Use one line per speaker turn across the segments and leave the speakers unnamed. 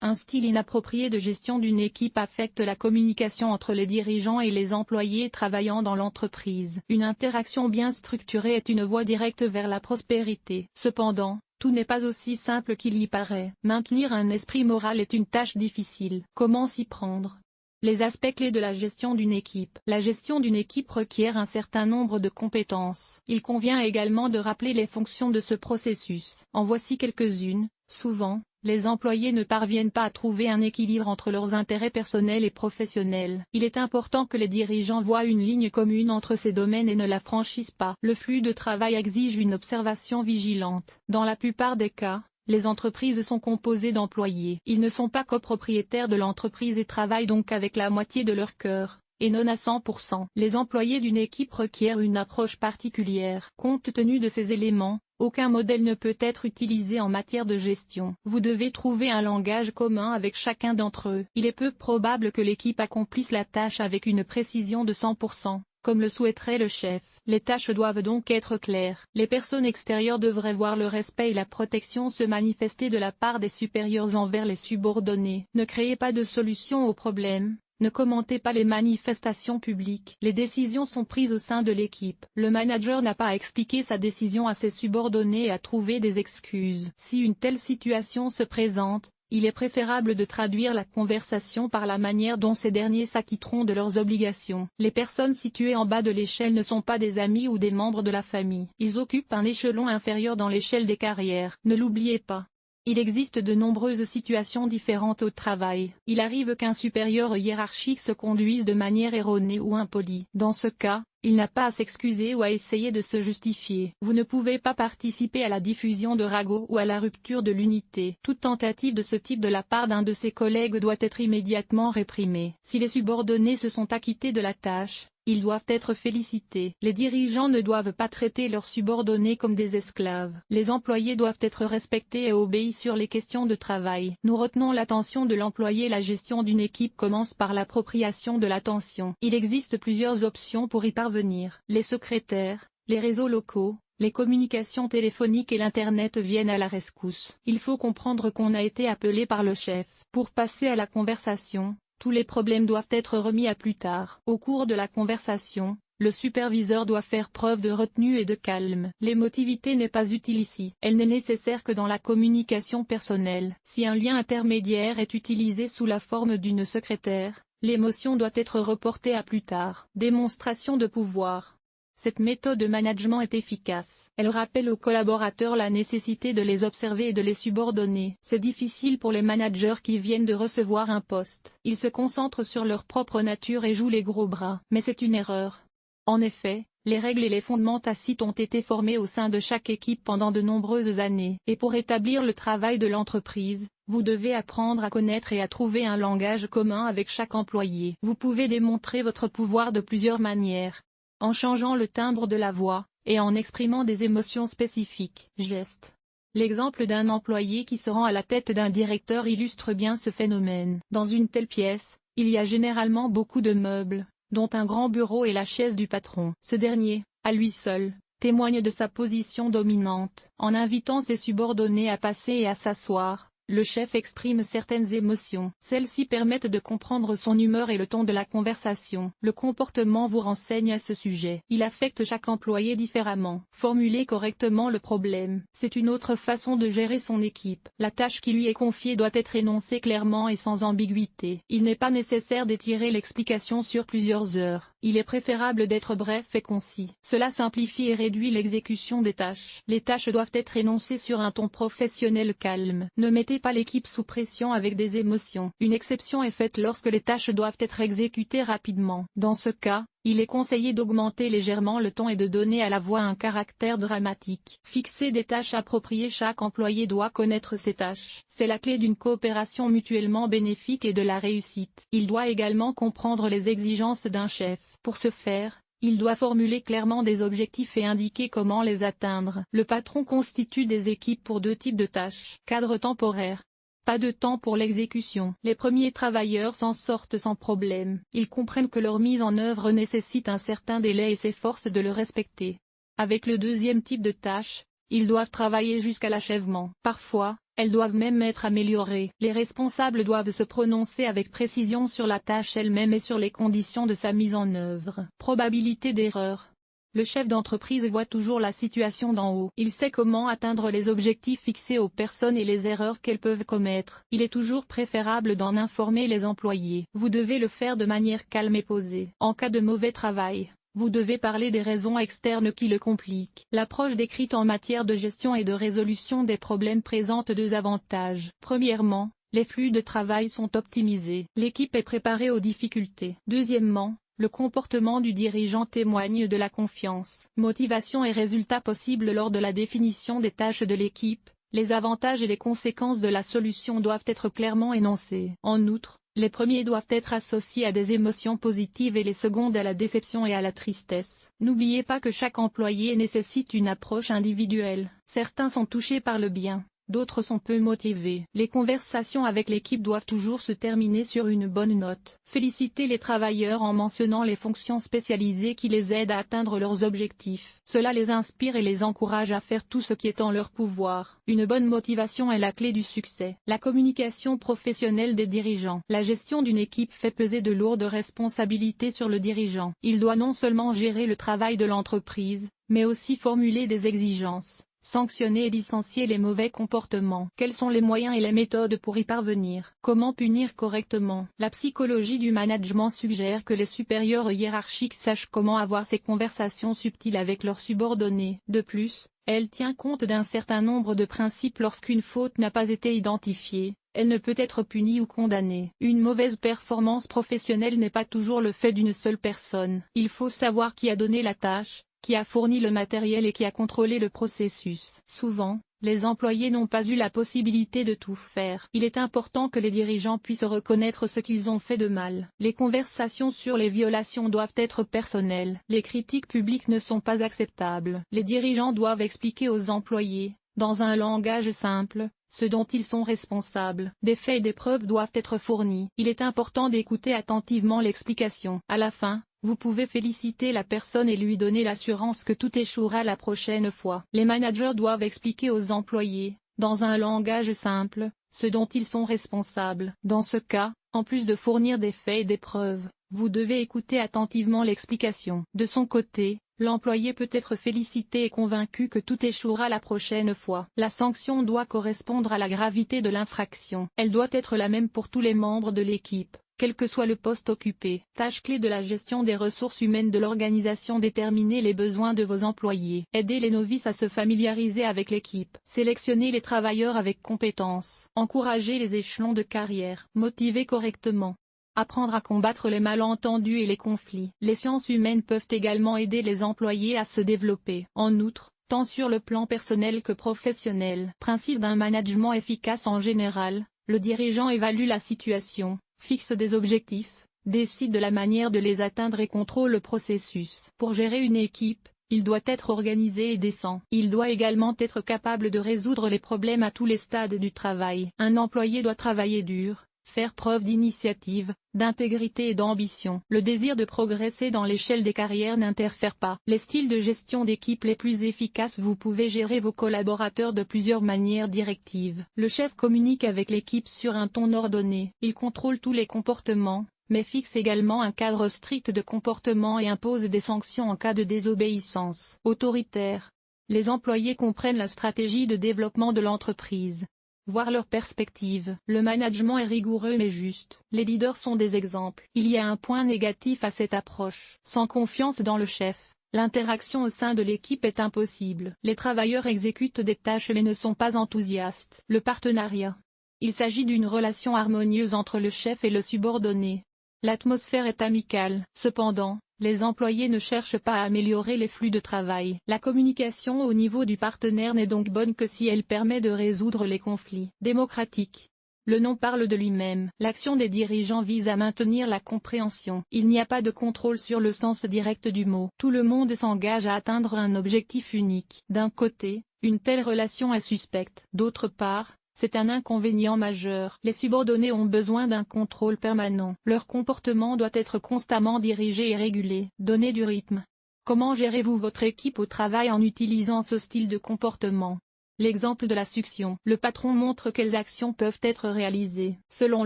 Un style inapproprié de gestion d'une équipe affecte la communication entre les dirigeants et les employés travaillant dans l'entreprise. Une interaction bien structurée est une voie directe vers la prospérité. Cependant, tout n'est pas aussi simple qu'il y paraît. Maintenir un esprit moral est une tâche difficile. Comment s'y prendre ? Les aspects clés de la gestion d'une équipe. La gestion d'une équipe requiert un certain nombre de compétences. Il convient également de rappeler les fonctions de ce processus. En voici quelques-unes. Souvent, les employés ne parviennent pas à trouver un équilibre entre leurs intérêts personnels et professionnels. Il est important que les dirigeants voient une ligne commune entre ces domaines et ne la franchissent pas. Le flux de travail exige une observation vigilante. Dans la plupart des cas, les entreprises sont composées d'employés. Ils ne sont pas copropriétaires de l'entreprise et travaillent donc avec la moitié de leur cœur, et non à 100%. Les employés d'une équipe requièrent une approche particulière. Compte tenu de ces éléments, aucun modèle ne peut être utilisé en matière de gestion. Vous devez trouver un langage commun avec chacun d'entre eux. Il est peu probable que l'équipe accomplisse la tâche avec une précision de 100%. Comme le souhaiterait le chef. Les tâches doivent donc être claires. Les personnes extérieures devraient voir le respect et la protection se manifester de la part des supérieurs envers les subordonnés. Ne créez pas de solution aux problèmes. Ne commentez pas les manifestations publiques. Les décisions sont prises au sein de l'équipe. Le manager n'a pas à expliquer sa décision à ses subordonnés et à trouver des excuses. Si une telle situation se présente, il est préférable de traduire la conversation par la manière dont ces derniers s'acquitteront de leurs obligations. Les personnes situées en bas de l'échelle ne sont pas des amis ou des membres de la famille. Ils occupent un échelon inférieur dans l'échelle des carrières. Ne l'oubliez pas. Il existe de nombreuses situations différentes au travail. Il arrive qu'un supérieur hiérarchique se conduise de manière erronée ou impolie. Dans ce cas, il n'a pas à s'excuser ou à essayer de se justifier. Vous ne pouvez pas participer à la diffusion de ragots ou à la rupture de l'unité. Toute tentative de ce type de la part d'un de ses collègues doit être immédiatement réprimée. Si les subordonnés se sont acquittés de la tâche, ils doivent être félicités. Les dirigeants ne doivent pas traiter leurs subordonnés comme des esclaves. Les employés doivent être respectés et obéis sur les questions de travail. Nous retenons l'attention de l'employé. La gestion d'une équipe commence par l'appropriation de l'attention. Il existe plusieurs options pour y parvenir. Les secrétaires, les réseaux locaux, les communications téléphoniques et l'Internet viennent à la rescousse. Il faut comprendre qu'on a été appelé par le chef. Pour passer à la conversation, tous les problèmes doivent être remis à plus tard. Au cours de la conversation, le superviseur doit faire preuve de retenue et de calme. L'émotivité n'est pas utile ici. Elle n'est nécessaire que dans la communication personnelle. Si un lien intermédiaire est utilisé sous la forme d'une secrétaire, l'émotion doit être reportée à plus tard. Démonstration de pouvoir. Cette méthode de management est efficace. Elle rappelle aux collaborateurs la nécessité de les observer et de les subordonner. C'est difficile pour les managers qui viennent de recevoir un poste. Ils se concentrent sur leur propre nature et jouent les gros bras. Mais c'est une erreur. En effet, les règles et les fondements tacites ont été formés au sein de chaque équipe pendant de nombreuses années. Et pour établir le travail de l'entreprise, vous devez apprendre à connaître et à trouver un langage commun avec chaque employé. Vous pouvez démontrer votre pouvoir de plusieurs manières. En changeant le timbre de la voix, et en exprimant des émotions spécifiques. Gestes. L'exemple d'un employé qui se rend à la tête d'un directeur illustre bien ce phénomène. Dans une telle pièce, il y a généralement beaucoup de meubles, dont un grand bureau et la chaise du patron. Ce dernier, à lui seul, témoigne de sa position dominante. En invitant ses subordonnés à passer et à s'asseoir, le chef exprime certaines émotions. Celles-ci permettent de comprendre son humeur et le ton de la conversation. Le comportement vous renseigne à ce sujet. Il affecte chaque employé différemment. Formuler correctement le problème. C'est une autre façon de gérer son équipe. La tâche qui lui est confiée doit être énoncée clairement et sans ambiguïté. Il n'est pas nécessaire d'étirer l'explication sur plusieurs heures. Il est préférable d'être bref et concis. Cela simplifie et réduit l'exécution des tâches. Les tâches doivent être énoncées sur un ton professionnel calme. Ne mettez pas l'équipe sous pression avec des émotions. Une exception est faite lorsque les tâches doivent être exécutées rapidement. Dans ce cas, il est conseillé d'augmenter légèrement le ton et de donner à la voix un caractère dramatique. Fixer des tâches appropriées. Chaque employé doit connaître ses tâches. C'est la clé d'une coopération mutuellement bénéfique et de la réussite. Il doit également comprendre les exigences d'un chef. Pour ce faire, il doit formuler clairement des objectifs et indiquer comment les atteindre. Le patron constitue des équipes pour deux types de tâches. Cadre temporaire. Pas de temps pour l'exécution. Les premiers travailleurs s'en sortent sans problème. Ils comprennent que leur mise en œuvre nécessite un certain délai et s'efforcent de le respecter. Avec le deuxième type de tâche, Ils doivent travailler jusqu'à l'achèvement. Parfois, elles doivent même être améliorées. Les responsables doivent se prononcer avec précision sur la tâche elle-même et sur les conditions de sa mise en œuvre. Probabilité d'erreur. Le chef d'entreprise voit toujours la situation d'en haut. Il sait comment atteindre les objectifs fixés aux personnes et les erreurs qu'elles peuvent commettre. Il est toujours préférable d'en informer les employés. Vous devez le faire de manière calme et posée. En cas de mauvais travail, vous devez parler des raisons externes qui le compliquent. L'approche décrite en matière de gestion et de résolution des problèmes présente deux avantages. Premièrement, les flux de travail sont optimisés. L'équipe est préparée aux difficultés. Deuxièmement, le comportement du dirigeant témoigne de la confiance. Motivation et résultats possibles lors de la définition des tâches de l'équipe. Les avantages et les conséquences de la solution doivent être clairement énoncés. En outre, les premiers doivent être associés à des émotions positives et les secondes à la déception et à la tristesse. N'oubliez pas que chaque employé nécessite une approche individuelle. Certains sont touchés par le bien, d'autres sont peu motivés. Les conversations avec l'équipe doivent toujours se terminer sur une bonne note. Félicitez les travailleurs en mentionnant les fonctions spécialisées qui les aident à atteindre leurs objectifs. Cela les inspire et les encourage à faire tout ce qui est en leur pouvoir. Une bonne motivation est la clé du succès. La communication professionnelle des dirigeants. La gestion d'une équipe fait peser de lourdes responsabilités sur le dirigeant. Il doit non seulement gérer le travail de l'entreprise, mais aussi formuler des exigences, sanctionner et licencier les mauvais comportements. Quels sont les moyens et les méthodes pour y parvenir? Comment punir correctement? La psychologie du management suggère que les supérieurs hiérarchiques sachent comment avoir ces conversations subtiles avec leurs subordonnés. De plus, elle tient compte d'un certain nombre de principes. Lorsqu'une faute n'a pas été identifiée, elle ne peut être punie ou condamnée. Une mauvaise performance professionnelle n'est pas toujours le fait d'une seule personne. Il faut savoir qui a donné la tâche, qui a fourni le matériel et qui a contrôlé le processus. Souvent, les employés n'ont pas eu la possibilité de tout faire. Il est important que les dirigeants puissent reconnaître ce qu'ils ont fait de mal. Les conversations sur les violations doivent être personnelles. Les critiques publiques ne sont pas acceptables. Les dirigeants doivent expliquer aux employés, dans un langage simple, ce dont ils sont responsables. Des faits et des preuves doivent être fournis. Il est important d'écouter attentivement l'explication. À la fin, vous pouvez féliciter la personne et lui donner l'assurance que tout échouera la prochaine fois. Les managers doivent expliquer aux employés, dans un langage simple, ce dont ils sont responsables. Dans ce cas, en plus de fournir des faits et des preuves, vous devez écouter attentivement l'explication. De son côté, l'employé peut être félicité et convaincu que tout échouera la prochaine fois. La sanction doit correspondre à la gravité de l'infraction. Elle doit être la même pour tous les membres de l'équipe, quel que soit le poste occupé. Tâche clé de la gestion des ressources humaines de l'organisation: déterminer les besoins de vos employés. Aider les novices à se familiariser avec l'équipe. Sélectionner les travailleurs avec compétences. Encourager les échelons de carrière. Motiver correctement. Apprendre à combattre les malentendus et les conflits. Les sciences humaines peuvent également aider les employés à se développer. En outre, tant sur le plan personnel que professionnel. Principe d'un management efficace: en général, le dirigeant évalue la situation, fixe des objectifs, décide de la manière de les atteindre et contrôle le processus. Pour gérer une équipe, il doit être organisé et décent. Il doit également être capable de résoudre les problèmes à tous les stades du travail. Un employé doit travailler dur, faire preuve d'initiative, d'intégrité et d'ambition. Le désir de progresser dans l'échelle des carrières n'interfère pas. Les styles de gestion d'équipe les plus efficaces: vous pouvez gérer vos collaborateurs de plusieurs manières directives. Le chef communique avec l'équipe sur un ton ordonné. Il contrôle tous les comportements, mais fixe également un cadre strict de comportement et impose des sanctions en cas de désobéissance. Autoritaire. Les employés comprennent la stratégie de développement de l'entreprise, voir leur perspective. Le management est rigoureux mais juste. Les leaders sont des exemples. Il y a un point négatif à cette approche. Sans confiance dans le chef, l'interaction au sein de l'équipe est impossible. Les travailleurs exécutent des tâches mais ne sont pas enthousiastes. Le partenariat. Il s'agit d'une relation harmonieuse entre le chef et le subordonné. L'atmosphère est amicale. Cependant, les employés ne cherchent pas à améliorer les flux de travail. La communication au niveau du partenaire n'est donc bonne que si elle permet de résoudre les conflits. Démocratique. Le nom parle de lui-même. L'action des dirigeants vise à maintenir la compréhension. Il n'y a pas de contrôle sur le sens direct du mot. Tout le monde s'engage à atteindre un objectif unique. D'un côté, une telle relation est suspecte. D'autre part, c'est un inconvénient majeur. Les subordonnés ont besoin d'un contrôle permanent. Leur comportement doit être constamment dirigé et régulé. Donner du rythme. Comment gérez-vous votre équipe au travail en utilisant ce style de comportement? L'exemple de la succion. Le patron montre quelles actions peuvent être réalisées. Selon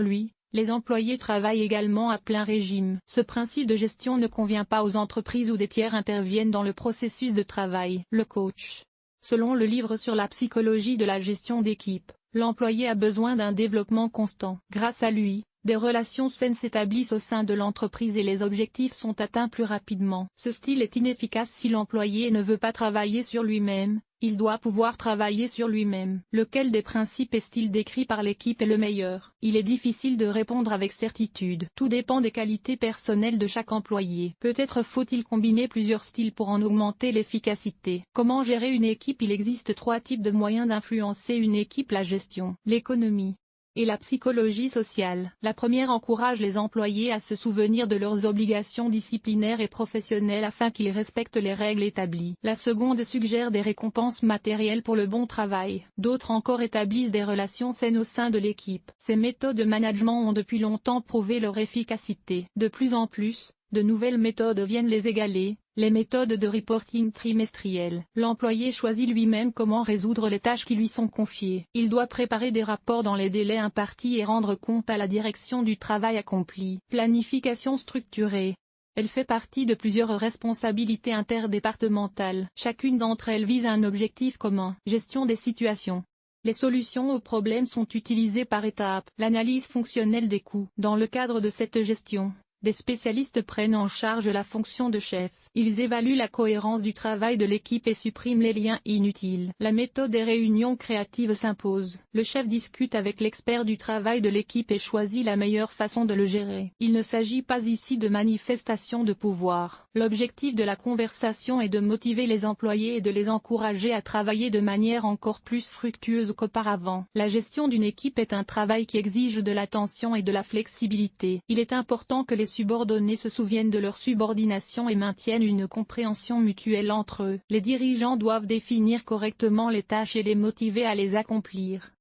lui, les employés travaillent également à plein régime. Ce principe de gestion ne convient pas aux entreprises où des tiers interviennent dans le processus de travail. Le coach. Selon le livre sur la psychologie de la gestion d'équipe, l'employé a besoin d'un développement constant. Grâce à lui, des relations saines s'établissent au sein de l'entreprise et les objectifs sont atteints plus rapidement. Ce style est inefficace si l'employé ne veut pas travailler sur lui-même, il doit pouvoir travailler sur lui-même. Lequel des principes et styles décrits par l'équipe est le meilleur? Il est difficile de répondre avec certitude. Tout dépend des qualités personnelles de chaque employé. Peut-être faut-il combiner plusieurs styles pour en augmenter l'efficacité. Comment gérer une équipe? Il existe 3 types de moyens d'influencer une équipe: la gestion, l'économie et la psychologie sociale. La première encourage les employés à se souvenir de leurs obligations disciplinaires et professionnelles afin qu'ils respectent les règles établies. La seconde suggère des récompenses matérielles pour le bon travail. D'autres encore établissent des relations saines au sein de l'équipe. Ces méthodes de management ont depuis longtemps prouvé leur efficacité. De plus en plus, de nouvelles méthodes viennent les égaler. Les méthodes de reporting trimestriel. L'employé choisit lui-même comment résoudre les tâches qui lui sont confiées. Il doit préparer des rapports dans les délais impartis et rendre compte à la direction du travail accompli. Planification structurée. Elle fait partie de plusieurs responsabilités interdépartementales. Chacune d'entre elles vise un objectif commun. Gestion des situations. Les solutions aux problèmes sont utilisées par étapes. L'analyse fonctionnelle des coûts. Dans le cadre de cette gestion, des spécialistes prennent en charge la fonction de chef. Ils évaluent la cohérence du travail de l'équipe et suppriment les liens inutiles. La méthode des réunions créatives s'impose. Le chef discute avec l'expert du travail de l'équipe et choisit la meilleure façon de le gérer. Il ne s'agit pas ici de manifestation de pouvoir. L'objectif de la conversation est de motiver les employés et de les encourager à travailler de manière encore plus fructueuse qu'auparavant. La gestion d'une équipe est un travail qui exige de l'attention et de la flexibilité. Il est important que les subordonnés se souviennent de leur subordination et maintiennent une compréhension mutuelle entre eux. Les dirigeants doivent définir correctement les tâches et les motiver à les accomplir.